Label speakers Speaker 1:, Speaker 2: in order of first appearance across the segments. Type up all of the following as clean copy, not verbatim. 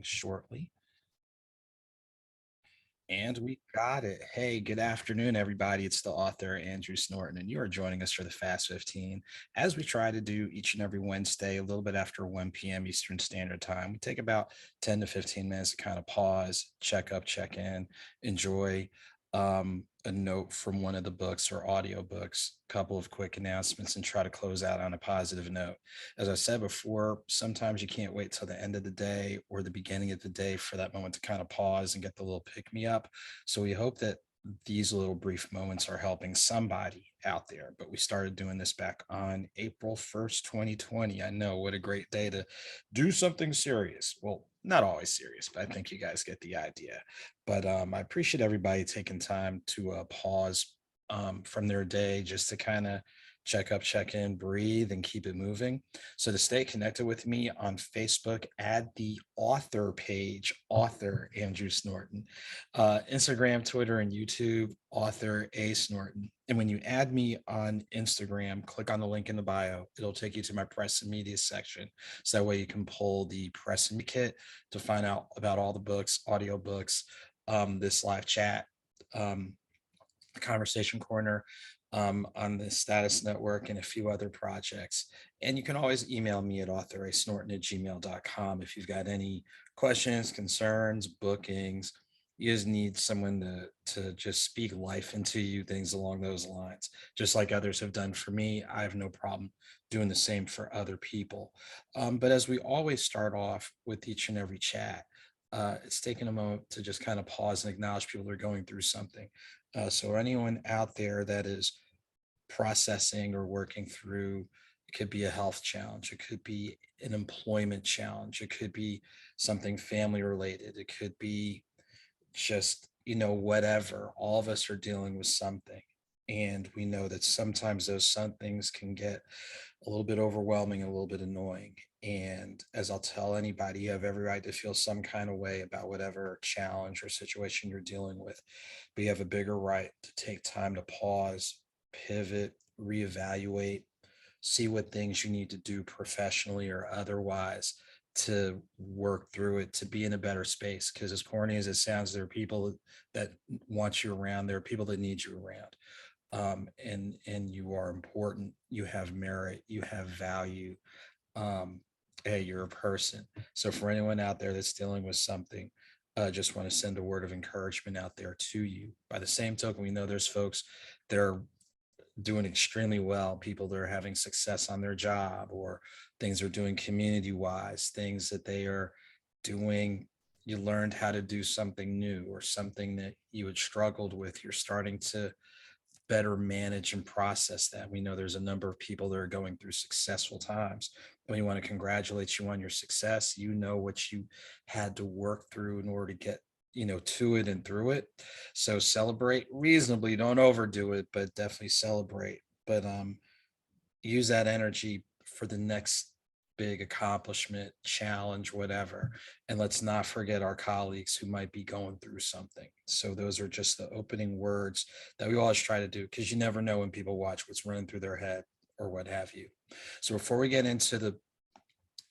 Speaker 1: shortly. And we got it. Hey, good afternoon, everybody. It's the author, Andrew Snorton, and you are joining us for the Fast 15. As we try to do each and every Wednesday, a little bit after 1 p.m. Eastern Standard Time, we take about 10 to 15 minutes to kind of pause, check up, check in, enjoy a note from one of the books or audiobooks, a couple of quick announcements, and try to close out on a positive note. As I said before, sometimes you can't wait till the end of the day or the beginning of the day for that moment to kind of pause and get the little pick me up. So we hope that these little brief moments are helping somebody out there. But we started doing this back on April 1st, 2020. I know, what a great day to do something serious. Well, not always serious, but I think you guys get the idea. But I appreciate everybody taking time to pause from their day just to kind of check up, check in, breathe, and keep it moving. So to stay connected with me on Facebook, add the author page, author Andrew Snorton, Instagram, Twitter, and YouTube, author A Snorton. And when you add me on Instagram, click on the link in the bio. It'll take you to my press and media section. So that way you can pull the press and kit to find out about all the books, audiobooks, this live chat, um, conversation corner, on the status network, and a few other projects. And you can always email me at AuthorASnorton@gmail.com if you've got any questions, concerns, bookings. You just need someone to just speak life into you, things along those lines. Just like others have done for me, I have no problem doing the same for other people. But as we always start off with each and every chat, it's taking a moment to just kind of pause and acknowledge people that are going through something. So anyone out there that is processing or working through, it could be a health challenge, it could be an employment challenge, it could be something family related, it could be just, whatever. All of us are dealing with something. And we know that sometimes those some things can get a little bit overwhelming, a little bit annoying. And as I'll tell anybody, you have every right to feel some kind of way about whatever challenge or situation you're dealing with. But you have a bigger right to take time to pause, pivot, reevaluate, see what things you need to do professionally or otherwise to work through it, to be in a better space. Because as corny as it sounds, there are people that want you around, there are people that need you around. And you are important, you have merit, you have value. um, Hey, you're a person. So for anyone out there that's dealing with something, just want to send a word of encouragement out there to you. By the same token, we know there's folks that are doing extremely well, people that are having success on their job, or things they're doing community wise, things that they are doing. You learned how to do something new, or something that you had struggled with. You're starting to better manage and process that. We know there's a number of people that are going through successful times. And we want to congratulate you on your success. You know what you had to work through in order to get, to it and through it. So celebrate reasonably. Don't overdo it, but definitely celebrate. But use that energy for the next big accomplishment, challenge, whatever. And let's not forget our colleagues who might be going through something. So those are just the opening words that we always try to do, because you never know when people watch what's running through their head or what have you. So before we get into the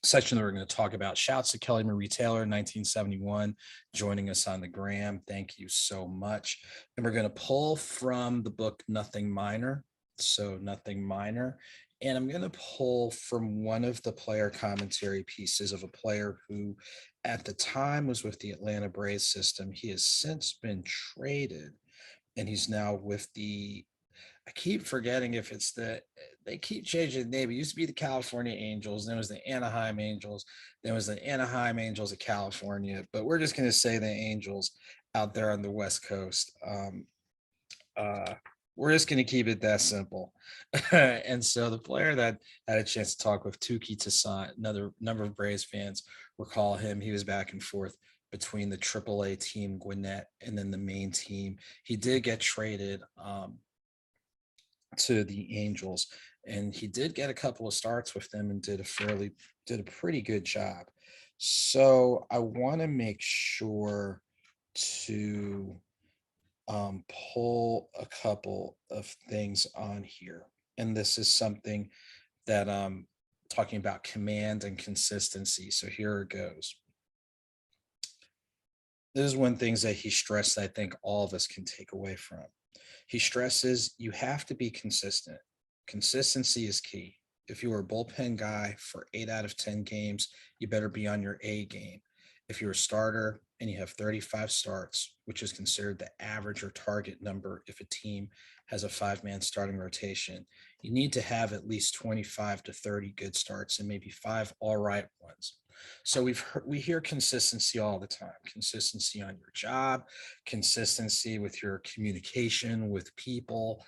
Speaker 1: section that we're going to talk about, shouts to Kelly Marie Taylor, 1971, joining us on the gram. Thank you so much. And we're going to pull from the book Nothing Minor. So Nothing Minor. And I'm going to pull from one of the player commentary pieces of a player who at the time was with the Atlanta Braves system. He has since been traded, and he's now with the, I keep forgetting if it's they keep changing the name. It used to be the California Angels, then it was the Anaheim Angels, then it was the Anaheim Angels of California, but we're just going to say the Angels out there on the West Coast. Uh, we're just going to keep it that simple. And so the player that had a chance to talk with, Tuki Toussaint, another number of Braves fans recall him. He was back and forth between the AAA team Gwinnett and then the main team. He did get traded to the Angels, and he did get a couple of starts with them and did a pretty good job. So I want to make sure to pull a couple of things on here. And this is something that talking about command and consistency. So here it goes. This is one things that he stressed that I think all of us can take away from. He stresses you have to be consistent. Consistency is key. If you are a bullpen guy for 8 out of 10 games, you better be on your A game. If you're a starter and you have 35 starts, which is considered the average or target number if a team has a 5 man starting rotation, you need to have at least 25 to 30 good starts and maybe five all right ones. So we hear consistency all the time. Consistency on your job, consistency with your communication with people,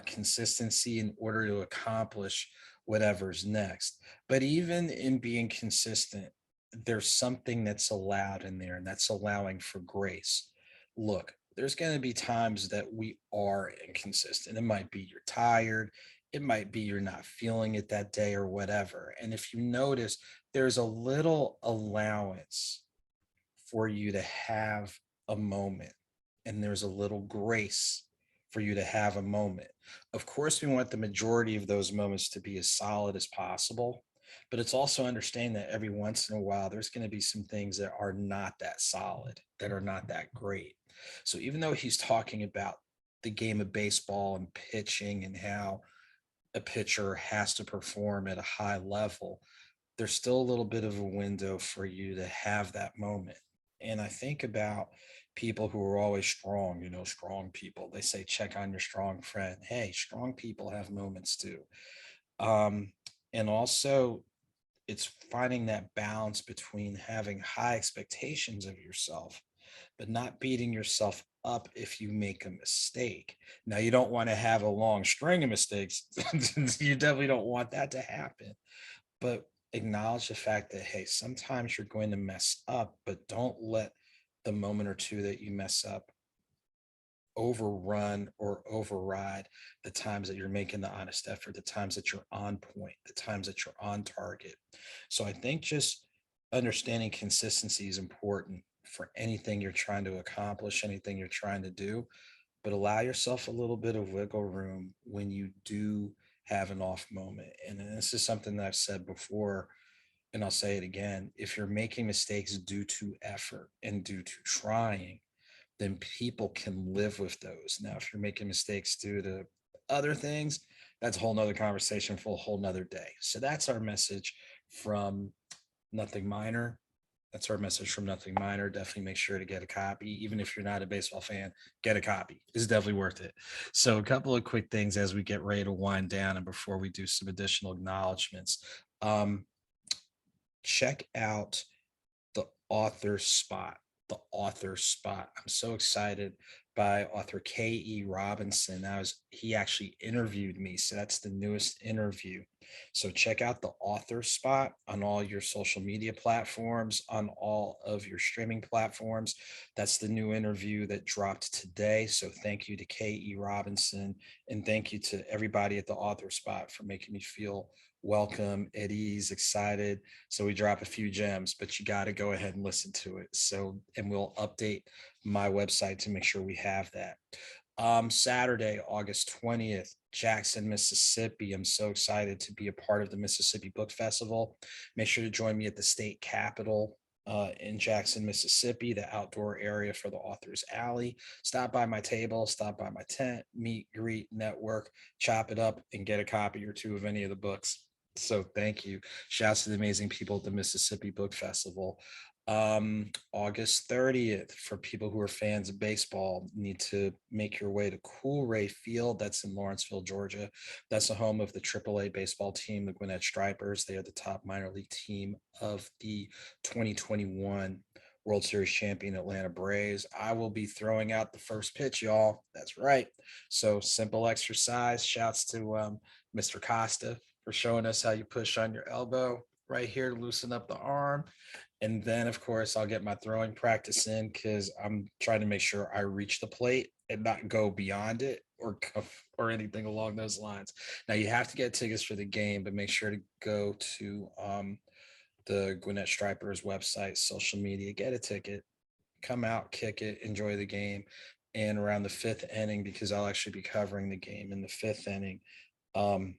Speaker 1: consistency in order to accomplish whatever's next. But even in being consistent, there's something that's allowed in there, and that's allowing for grace. Look, there's going to be times that we are inconsistent. It might be you're tired, it might be you're not feeling it that day or whatever. And if you notice, there's a little allowance for you to have a moment, and there's a little grace for you to have a moment. Of course, we want the majority of those moments to be as solid as possible, but it's also understanding that every once in a while there's going to be some things that are not that solid, that are not that great. So even though he's talking about the game of baseball and pitching and how a pitcher has to perform at a high level, there's still a little bit of a window for you to have that moment. And I think about people who are always strong, strong people. They say, check on your strong friend. Hey, strong people have moments too. Um, and also, it's finding that balance between having high expectations of yourself, but not beating yourself up if you make a mistake. Now, you don't want to have a long string of mistakes. You definitely don't want that to happen, but acknowledge the fact that, hey, sometimes you're going to mess up, but don't let the moment or two that you mess up overrun or override the times that you're making the honest effort, the times that you're on point, the times that you're on target. So I think just understanding consistency is important for anything you're trying to accomplish, anything you're trying to do, but allow yourself a little bit of wiggle room when you do have an off moment. And this is something that I've said before, and I'll say it again. If you're making mistakes due to effort and due to trying, then people can live with those. Now, if you're making mistakes due to other things, that's a whole nother conversation for a whole nother day. So that's our message from Nothing Minor. That's our message from Nothing Minor. Definitely make sure to get a copy. Even if you're not a baseball fan, get a copy. It's definitely worth it. So, a couple of quick things as we get ready to wind down and before we do some additional acknowledgments. Um, Check out the author spot. The author spot. I'm so excited by author K.E. Robinson. He actually interviewed me. So that's the newest interview. So check out the author spot on all your social media platforms, on all of your streaming platforms. That's the new interview that dropped today. So thank you to K.E. Robinson, and thank you to everybody at the author spot for making me feel welcome, at ease, excited. So we drop a few gems, but you got to go ahead and listen to it. So, and we'll update my website to make sure we have that. Saturday, August 20th, Jackson, Mississippi. I'm so excited to be a part of the Mississippi Book Festival. Make sure to join me at the state capitol in Jackson, Mississippi, the outdoor area for the Author's Alley. Stop by my table, stop by my tent, meet, greet, network, chop it up, and get a copy or two of any of the books. So thank you. Shouts to the amazing people at the Mississippi Book Festival. August 30th, for people who are fans of baseball, need to make your way to Coolray Field. That's in Lawrenceville, Georgia. That's the home of the AAA baseball team, the Gwinnett Stripers. They are the top minor league team of the 2021 World Series champion Atlanta Braves. I will be throwing out the first pitch, y'all. That's right. So simple exercise. Shouts to Mr. Costa for showing us how you push on your elbow right here to loosen up the arm. And then, of course, I'll get my throwing practice in because I'm trying to make sure I reach the plate and not go beyond it or anything along those lines. Now, you have to get tickets for the game, but make sure to go to the Gwinnett Stripers website, social media, get a ticket, come out, kick it, enjoy the game. And around the fifth inning, because I'll actually be covering the game in the fifth inning, um,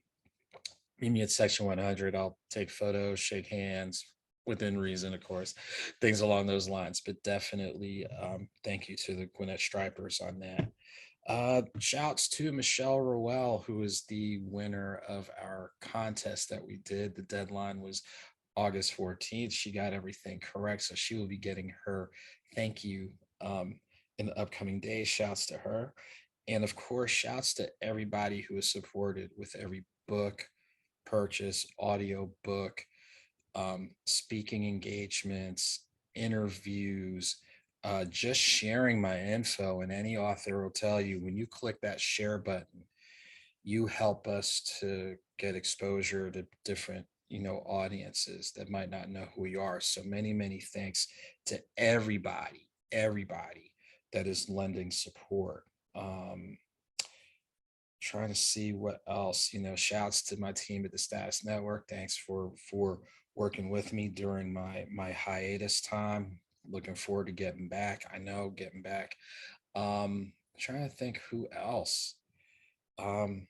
Speaker 1: meet me at section 100. I'll take photos, shake hands, within reason, of course, things along those lines. But definitely, thank you to the Gwinnett Stripers on that. Shouts to Michelle Rowell, who is the winner of our contest that we did. The deadline was August 14th. She got everything correct, so she will be getting her thank you um, in the upcoming days. Shouts to her. And of course, shouts to everybody who has supported with every book purchase, audio book, speaking engagements, interviews, just sharing my info. And any author will tell you when you click that share button, you help us to get exposure to different audiences that might not know who we are. So many, many thanks to everybody that is lending support. um Trying to see what else. Shouts to my team at the Status Network. Thanks for working with me during my hiatus time. Looking forward to getting back. I know getting back. Trying to think who else. um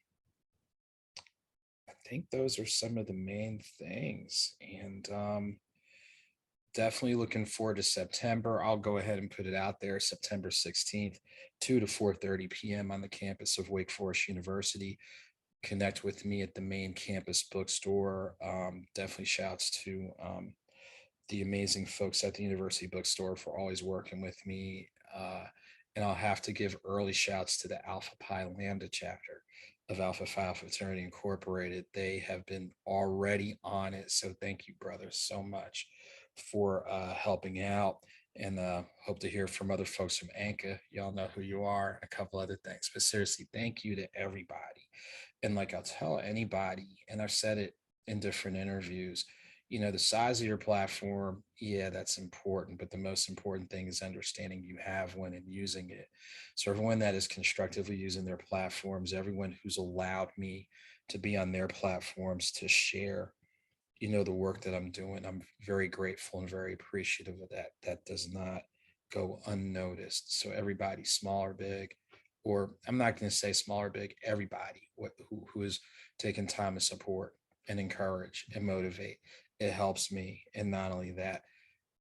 Speaker 1: I think those are some of the main things. And definitely looking forward to September. I'll go ahead and put it out there, September 16th, 2 to 4:30 p.m. on the campus of Wake Forest University. Connect with me at the main campus bookstore. Definitely shouts to the amazing folks at the University Bookstore for always working with me. And I'll have to give early shouts to the Alpha Pi Lambda chapter of Alpha Phi Alpha Fraternity Incorporated. They have been already on it. So thank you, brothers, so much for helping out. And hope to hear from other folks from Anka. Y'all know who you are, and a couple other things. But seriously, thank you to everybody. And like I'll tell anybody, and I've said it in different interviews, the size of your platform, yeah, that's important, but the most important thing is understanding you have one and using it. So everyone that is constructively using their platforms, everyone who's allowed me to be on their platforms to share the work that I'm doing, I'm very grateful and very appreciative of that. That does not go unnoticed. So everybody, small or big, or I'm not going to say small or big, everybody who is taking time to support and encourage and motivate, it helps me. And not only that,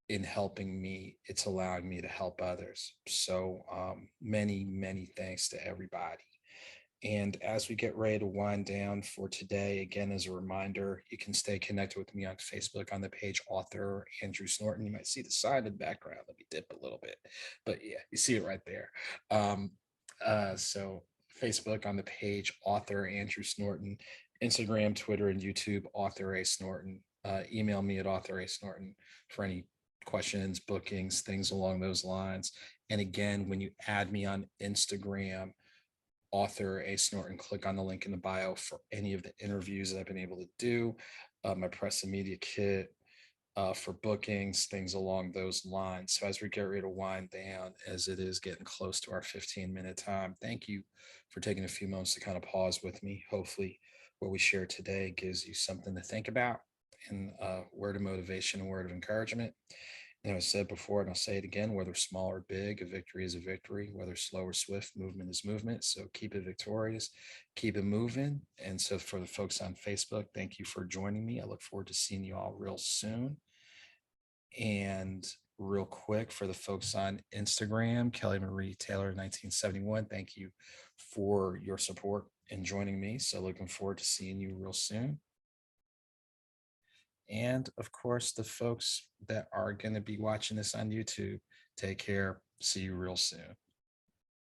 Speaker 1: in helping me, it's allowing me to help others. So many, many thanks to everybody. And as we get ready to wind down for today, again, as a reminder, you can stay connected with me on Facebook on the page Author Andrew Snorton. You might see the sign in the background. Let me dip a little bit, but yeah, you see it right there. Um, so Facebook on the page Author Andrew Snorton, Instagram, Twitter, and YouTube Author A Snorton. Email me at Author A Snorton for any questions, bookings, things along those lines. And again, when you add me on Instagram, Author A Snorton, click on the link in the bio for any of the interviews that I've been able to do, my press and media kit, for bookings, things along those lines. So as we get ready to wind down, as it is getting close to our 15-minute time, thank you for taking a few moments to kind of pause with me. Hopefully what we share today gives you something to think about, and a word of motivation, a word of encouragement. I said before, and I'll say it again, whether small or big, a victory is a victory. Whether slow or swift, movement is movement. So keep it victorious, keep it moving. And so for the folks on Facebook, thank you for joining me. I look forward to seeing you all real soon. And real quick, for the folks on Instagram, Kelly Marie Taylor 1971, thank you for your support and joining me. So looking forward to seeing you real soon. And of course, the folks that are going to be watching this on YouTube, take care. See you real soon.